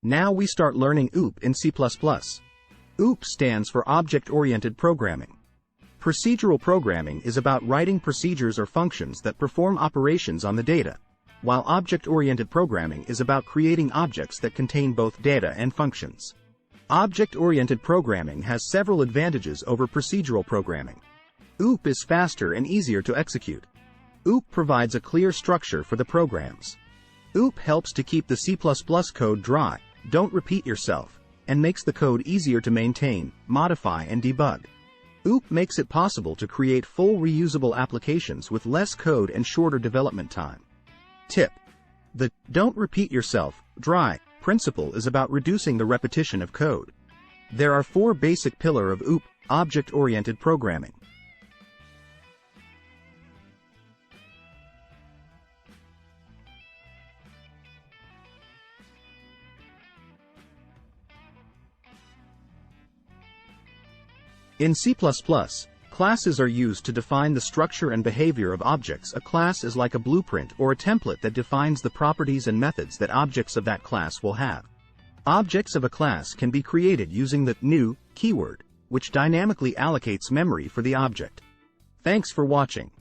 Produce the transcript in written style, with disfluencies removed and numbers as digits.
Now we start learning OOP in C++. OOP stands for Object-Oriented Programming. Procedural programming is about writing procedures or functions that perform operations on the data, while object-oriented programming is about creating objects that contain both data and functions. Object-oriented programming has several advantages over procedural programming. OOP is faster and easier to execute. OOP provides a clear structure for the programs. OOP helps to keep the C++ code dry, don't repeat yourself, and makes the code easier to maintain, modify, and debug. OOP makes it possible to create full reusable applications with less code and shorter development time. Tip: the "don't repeat yourself, dry" principle is about reducing the repetition of code. There are 4 basic pillars of OOP, object-oriented programming. In C++, classes are used to define the structure and behavior of objects. A class is like a blueprint or a template that defines the properties and methods that objects of that class will have. Objects of a class can be created using the new keyword, which dynamically allocates memory for the object. Thanks for watching.